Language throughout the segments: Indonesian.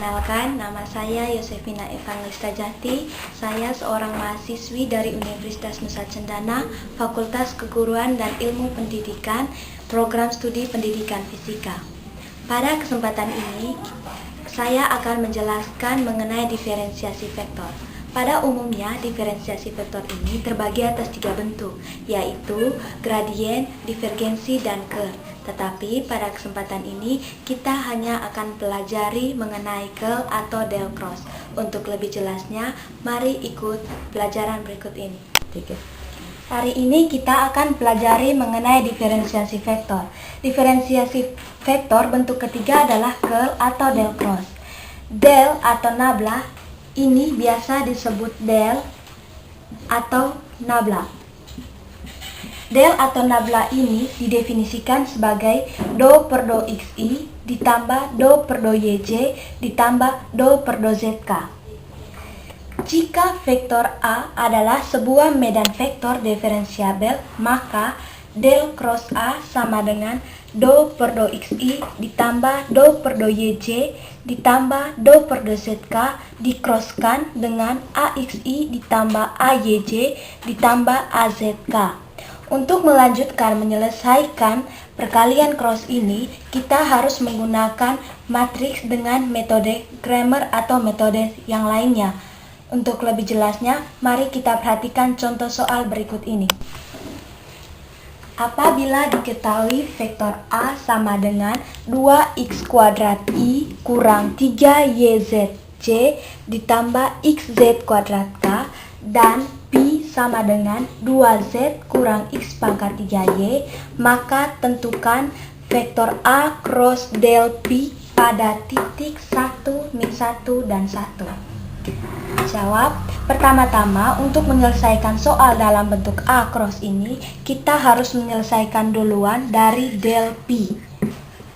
Perkenalkan, nama saya Yosefina Evangelista Jati. Saya seorang mahasiswi dari Universitas Nusa Cendana, Fakultas Keguruan dan Ilmu Pendidikan, Program Studi Pendidikan Fisika. Pada kesempatan ini, saya akan menjelaskan mengenai diferensiasi vektor. Pada umumnya, diferensiasi vektor ini terbagi atas 3 bentuk, yaitu gradien, divergensi, dan curl. Tetapi pada kesempatan ini, kita hanya akan pelajari mengenai curl atau del cross. Untuk lebih jelasnya, mari ikut pelajaran berikut ini. Hari ini kita akan pelajari mengenai diferensiasi vektor. Diferensiasi vektor bentuk ketiga adalah curl atau del cross. Del atau nabla ini biasa disebut del atau nabla. Del atau nabla ini didefinisikan sebagai do per do xi ditambah do per do yj ditambah do per do zk. Jika vektor A adalah sebuah medan vektor diferensiabel, maka del cross A sama dengan do per do xi ditambah do per do yj ditambah do per do zk dikroskan dengan axi ditambah ayj ditambah azk. Untuk melanjutkan menyelesaikan perkalian cross ini, kita harus menggunakan matriks dengan metode Cramer atau metode yang lainnya. Untuk lebih jelasnya, mari kita perhatikan contoh soal berikut ini. Apabila diketahui vektor A sama dengan 2x kuadrat I kurang 3yzj ditambah xz kuadrat k dan pi sama dengan 2z kurang x pangkat 3y, maka tentukan vektor A cross del pi pada titik 1, min 1, dan 1. Jawab. Pertama-tama, untuk menyelesaikan soal dalam bentuk A cross ini, kita harus menyelesaikan duluan dari del pi.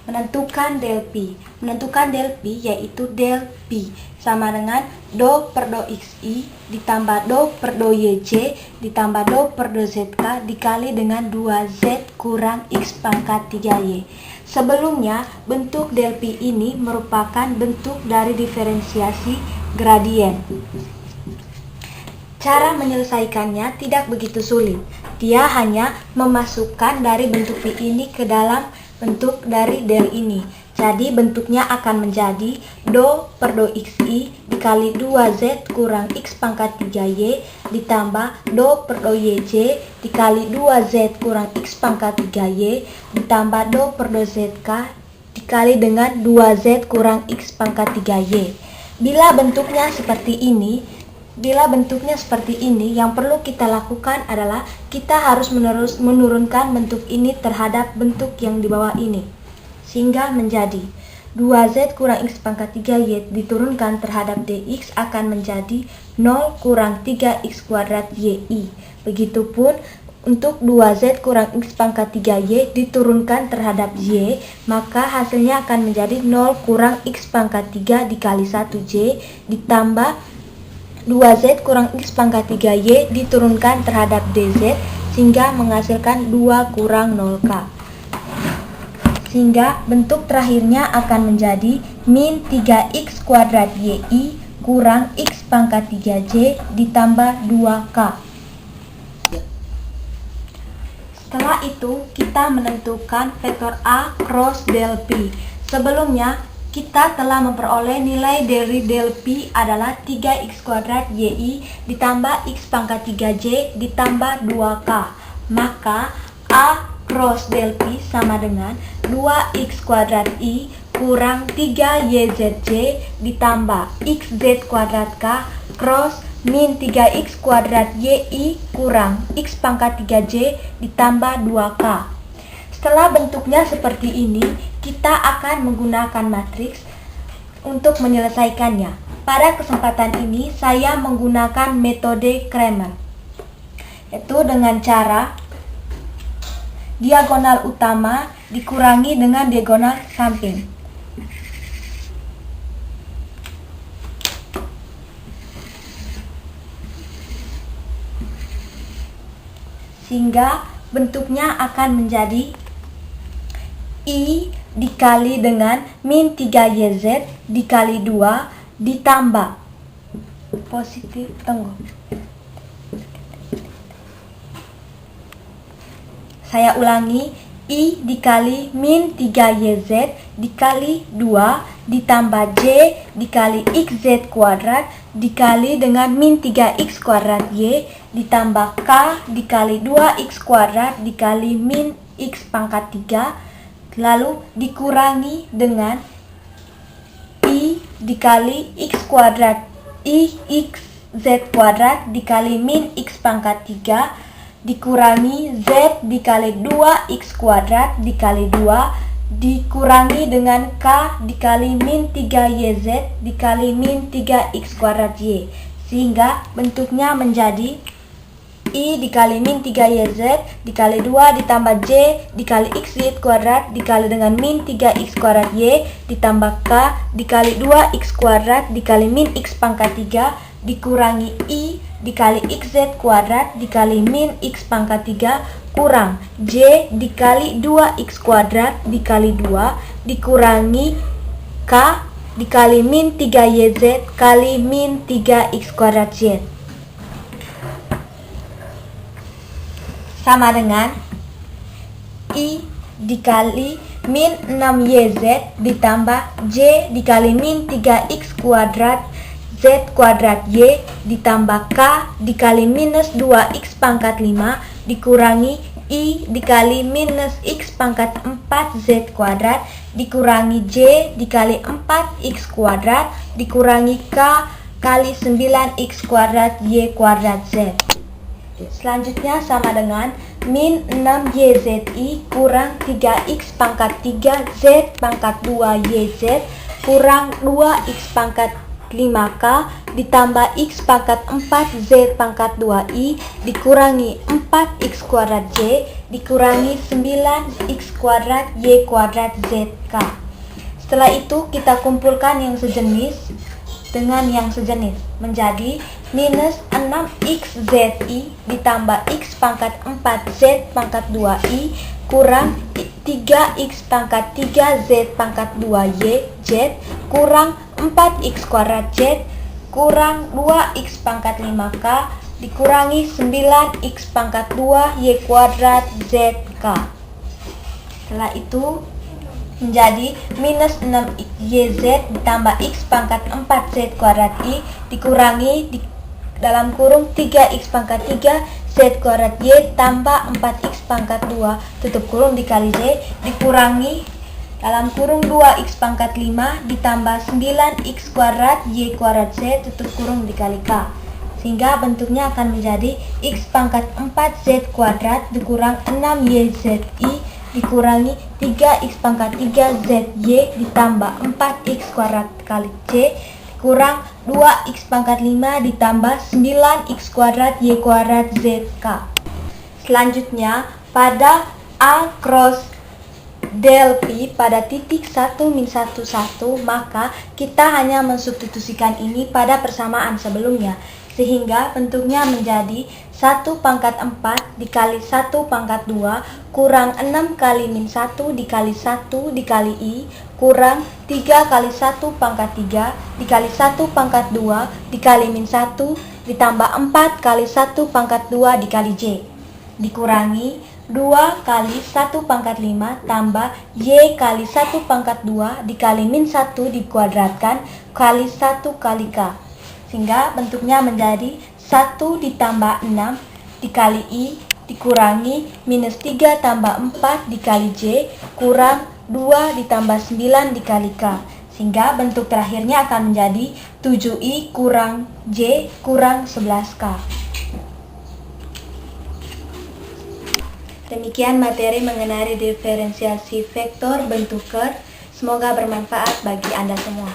Menentukan del pi. Menentukan del pi yaitu del pi sama dengan do per do xi ditambah do per do yj ditambah do per do zk dikali dengan 2z kurang x pangkat 3y. Sebelumnya, bentuk del pi ini merupakan bentuk dari diferensiasi gradien. Cara menyelesaikannya tidak begitu sulit. Dia hanya memasukkan dari bentuk pi ini ke dalam bentuk dari del ini. Jadi bentuknya akan menjadi do per do xi dikali 2z kurang x pangkat 3y ditambah do per do yj dikali 2z kurang x pangkat 3y ditambah do per do zk dikali dengan 2z kurang x pangkat 3y. Bila bentuknya seperti ini, yang perlu kita lakukan adalah kita harus menurunkan bentuk ini terhadap bentuk yang di bawah ini. Sehingga menjadi 2z kurang x pangkat 3y diturunkan terhadap dx akan menjadi 0 kurang 3x kuadrat yi. Begitupun untuk 2z kurang x pangkat 3y diturunkan terhadap y, maka hasilnya akan menjadi 0 kurang x pangkat 3 dikali 1j ditambah 2z kurang x pangkat 3y diturunkan terhadap dz sehingga menghasilkan 2 kurang 0k. Sehingga bentuk terakhirnya akan menjadi min 3x kuadrat yi kurang x pangkat 3j ditambah 2k. Setelah itu, kita menentukan vektor A cross del pi. Sebelumnya, kita telah memperoleh nilai dari del pi adalah 3x kuadrat yi ditambah x pangkat 3j ditambah 2k. Maka A cross del pi sama dengan 2x kuadrat i kurang 3yzj ditambah xz kuadrat k cross min 3x kuadrat yi kurang x pangkat 3j ditambah 2k. Setelah bentuknya seperti ini, kita akan menggunakan matriks untuk menyelesaikannya. Pada kesempatan ini, saya menggunakan metode Cramer, yaitu dengan cara diagonal utama dikurangi dengan diagonal samping. Sehingga bentuknya akan menjadi I dikali dengan min 3YZ dikali 2 ditambah positif, tunggu. Saya ulangi, I dikali min 3YZ dikali 2 ditambah J dikali XZ kuadrat dikali dengan min 3X kuadrat Y ditambah K dikali 2X kuadrat dikali min X pangkat 3 lalu dikurangi dengan I dikali X kuadrat IXZ kuadrat dikali min X pangkat 3 dikurangi Z dikali 2X kuadrat dikali 2 dikurangi dengan K dikali min 3YZ dikali min 3X kuadrat Y, sehingga bentuknya menjadi I dikali min 3YZ dikali 2 ditambah J dikali XZ kuadrat dikali dengan min 3X kuadrat Y ditambah K dikali 2X kuadrat dikali min X pangkat 3 dikurangi I dikali XZ kuadrat dikali min X pangkat 3 kurang J dikali 2X kuadrat dikali 2 dikurangi K dikali min 3YZ kali min 3X kuadrat Z sama dengan I dikali min 6YZ ditambah J dikali min 3X kuadrat Z kuadrat Y ditambah K dikali minus 2X pangkat 5 dikurangi I dikali minus X pangkat 4 Z kuadrat dikurangi J dikali 4X kuadrat dikurangi K kali 9X kuadrat Y kuadrat Z. Selanjutnya sama dengan min 6YZI kurang 3X pangkat 3 Z pangkat 2 YZ kurang 2X pangkat 5K ditambah X pangkat 4 Z pangkat 2I dikurangi 4X kuadrat J dikurangi 9X kuadrat Y kuadrat ZK. Setelah itu kita kumpulkan yang sejenis dengan yang sejenis menjadi minus 6XZI ditambah X pangkat 4Z pangkat 2I kurang 3X pangkat 3Z pangkat 2Y Z kurang 4X kuadrat Z kurang 2X pangkat 5K dikurangi 9X pangkat 2 Y kuadrat ZK. Setelah itu menjadi minus 6YZ ditambah X pangkat 4Z kuadrat I dikurangi dalam kurung 3X pangkat 3 Z kuadrat Y tambah 4X pangkat 2 tutup kurung dikali Z dikurangi dalam kurung 2X pangkat 5 ditambah 9X kuadrat Y kuadrat Z tutup kurung dikali K, sehingga bentuknya akan menjadi X pangkat 4Z kuadrat dikurang 6YZI dikurangi 3X pangkat 3ZY ditambah 4X kuadrat kali C kurang 2X pangkat 5 ditambah 9X kuadrat Y kuadrat ZK. Selanjutnya pada A cross del P pada titik 1 min 1 1 maka kita hanya mensubstitusikan ini pada persamaan sebelumnya sehingga bentuknya menjadi 1 pangkat 4 dikali 1 pangkat 2 kurang 6 kali min 1 dikali 1 dikali I kurang 3 kali 1 pangkat 3 dikali 1 pangkat 2 dikali min 1 ditambah 4 kali 1 pangkat 2 dikali J dikurangi 2 kali 1 pangkat 5 tambah Y kali 1 pangkat 2 dikali min 1 dikuadratkan kali 1 kali K, sehingga bentuknya menjadi 1 ditambah 6 dikali I dikurangi minus 3 tambah 4 dikali J kurang 2 ditambah 9 dikali K, sehingga bentuk terakhirnya akan menjadi 7I kurang J kurang 11K. Demikian materi mengenai diferensiasi vektor bentuk curve. Semoga bermanfaat bagi Anda semua.